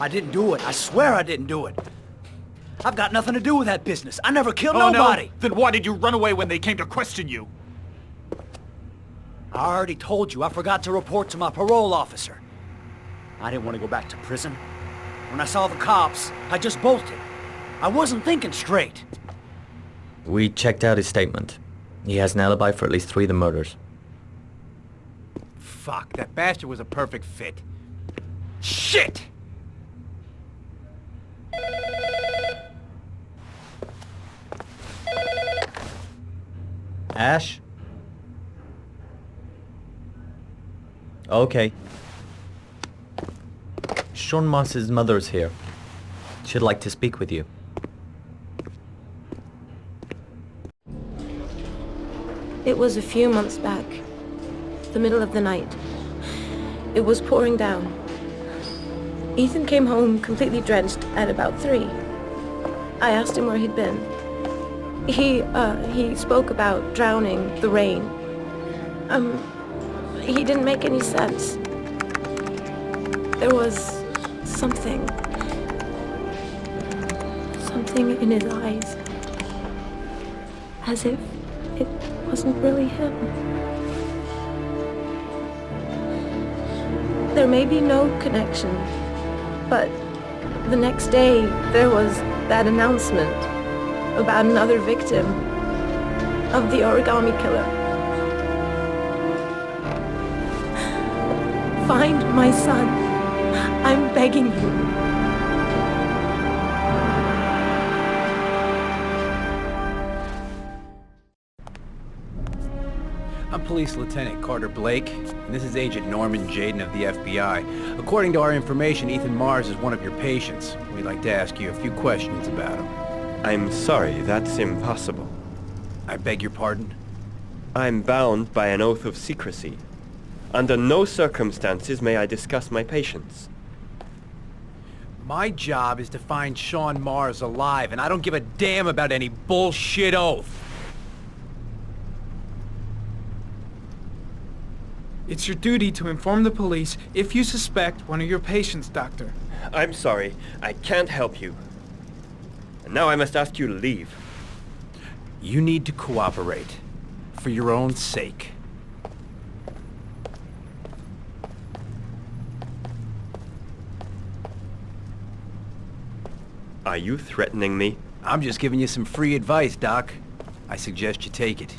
I didn't do it. I swear I didn't do it. I've got nothing to do with that business. I never killed nobody. No? Then why did you run away when they came to question you? I already told you I forgot to report to my parole officer. I didn't want to go back to prison. When I saw the cops, I just bolted. I wasn't thinking straight. We checked out his statement. He has an alibi for at least 3 of the murders. Fuck, that bastard was a perfect fit. Shit! Ash? Okay. Sean Moss's mother's here. She'd like to speak with you. It was a few months back, the middle of the night. It was pouring down. Ethan came home completely drenched at about 3. I asked him where he'd been. He spoke about drowning, the rain. He didn't make any sense. There was something in his eyes. As if it wasn't really him. There may be no connection, but the next day there was that announcement about another victim of the origami killer. Find my son. I'm begging you. I'm Police Lieutenant Carter Blake, and this is Agent Norman Jaden of the FBI. According to our information, Ethan Mars is one of your patients. We'd like to ask you a few questions about him. I'm sorry, that's impossible. I beg your pardon? I'm bound by an oath of secrecy. Under no circumstances may I discuss my patients. My job is to find Sean Mars alive, and I don't give a damn about any bullshit oath. It's your duty to inform the police if you suspect one of your patients, Doctor. I'm sorry, I can't help you. And now I must ask you to leave. You need to cooperate, for your own sake. Are you threatening me? I'm just giving you some free advice, Doc. I suggest you take it.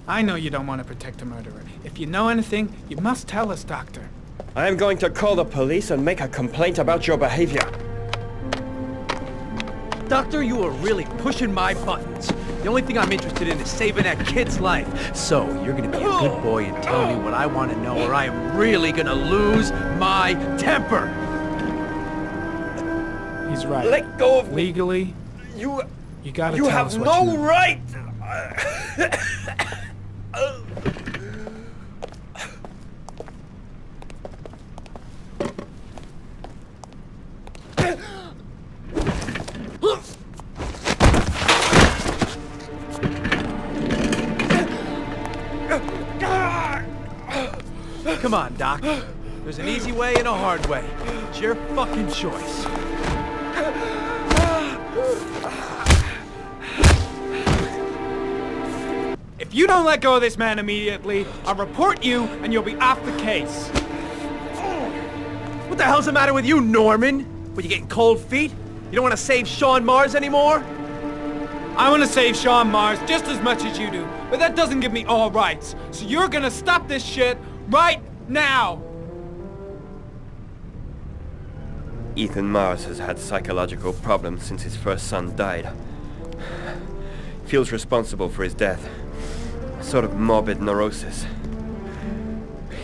I know you don't want to protect a murderer. If you know anything, you must tell us, Doctor. I am going to call the police and make a complaint about your behavior. Doctor, you are really pushing my buttons. The only thing I'm interested in is saving that kid's life. So, you're gonna be a good boy and tell me what I want to know, or I am really gonna lose my temper. He's right. Let go of me. Legally, You gotta You tell have us what you no know. right! Come on, Doc. There's an easy way and a hard way. It's your fucking choice. If you don't let go of this man immediately, I'll report you and you'll be off the case. What the hell's the matter with you, Norman? What, you getting cold feet? You don't want to save Sean Mars anymore? I want to save Sean Mars just as much as you do, but that doesn't give me all rights. So you're gonna stop this shit right now! Ethan Mars has had psychological problems since his first son died. He feels responsible for his death. A sort of morbid neurosis.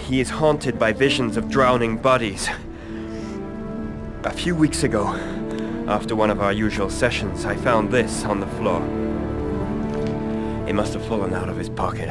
He is haunted by visions of drowning bodies. A few weeks ago, after one of our usual sessions, I found this on the floor. It must have fallen out of his pocket.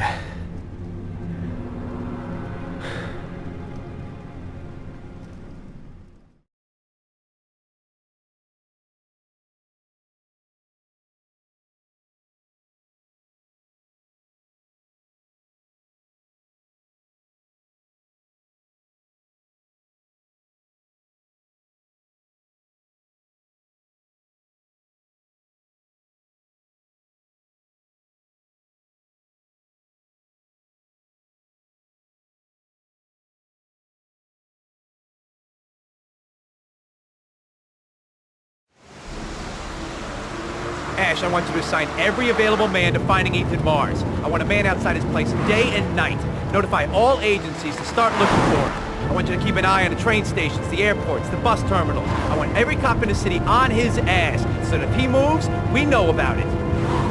cash, I want you to assign every available man to finding Ethan Mars. I want a man outside his place day and night. Notify all agencies to start looking for him. I want you to keep an eye on the train stations, the airports, the bus terminals. I want every cop in the city on his ass, so that if he moves, we know about it.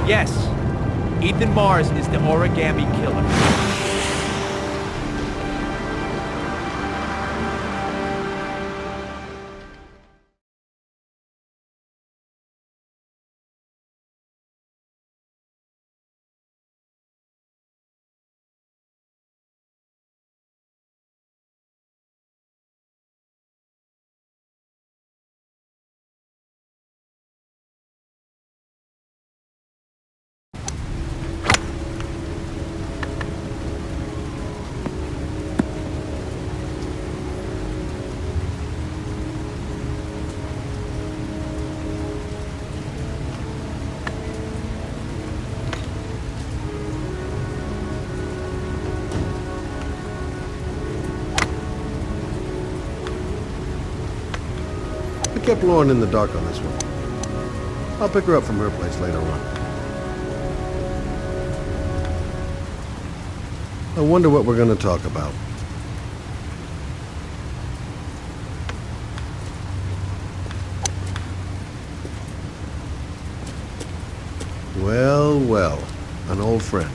Yes, Ethan Mars is the Origami Killer. I kept Lauren in the dark on this one. I'll pick her up from her place later on. I wonder what we're going to talk about. Well, well, an old friend.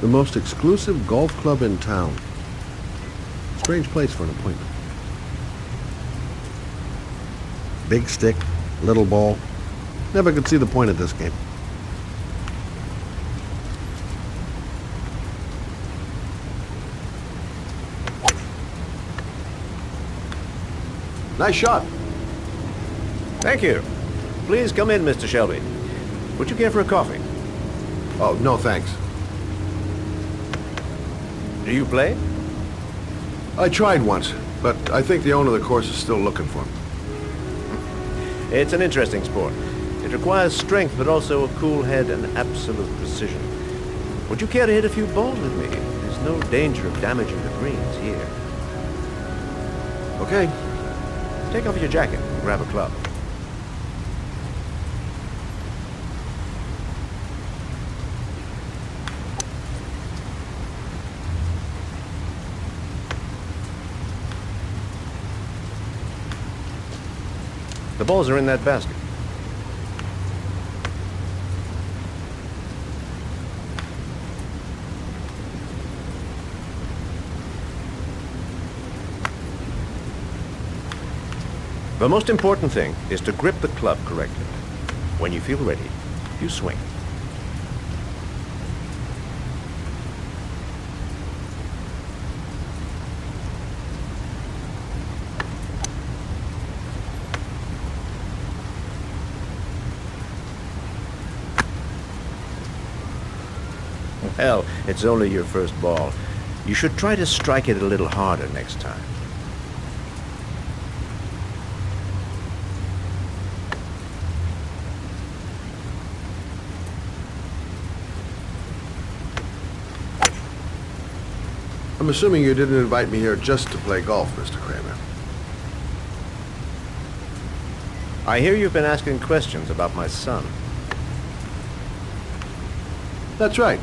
The most exclusive golf club in town. Strange place for an appointment. Big stick, little ball. Never could see the point of this game. Nice shot. Thank you. Please come in, Mr. Shelby. Would you care for a coffee? Oh, no thanks. Do you play? I tried once, but I think the owner of the course is still looking for me. It's an interesting sport. It requires strength, but also a cool head and absolute precision. Would you care to hit a few balls with me? There's no danger of damaging the greens here. Okay. Take off your jacket and grab a club. The balls are in that basket. The most important thing is to grip the club correctly. When you feel ready, you swing. Well, it's only your first ball. You should try to strike it a little harder next time. I'm assuming you didn't invite me here just to play golf, Mr. Kramer. I hear you've been asking questions about my son. That's right.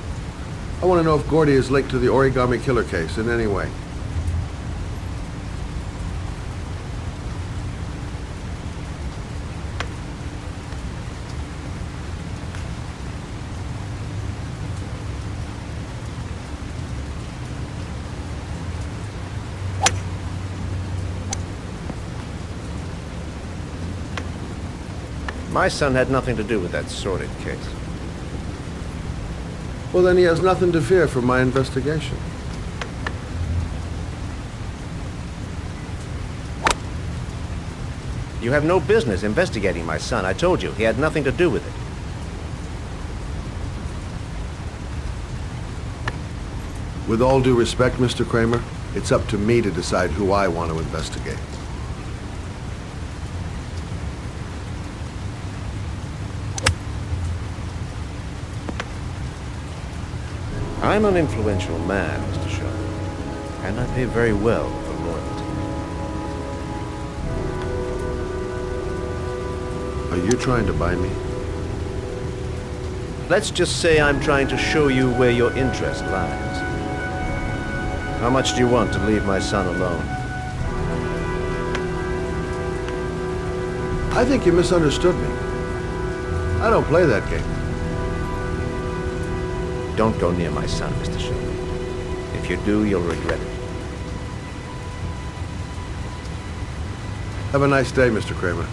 I want to know if Gordy is linked to the Origami Killer case in any way. My son had nothing to do with that sordid case. Well, then he has nothing to fear from my investigation. You have no business investigating my son. I told you, he had nothing to do with it. With all due respect, Mr. Kramer, it's up to me to decide who I want to investigate. I'm an influential man, Mr. Shelby, and I pay very well for loyalty. Are you trying to buy me? Let's just say I'm trying to show you where your interest lies. How much do you want to leave my son alone? I think you misunderstood me. I don't play that game. Don't go near my son, Mr. Shelby. If you do, you'll regret it. Have a nice day, Mr. Kramer.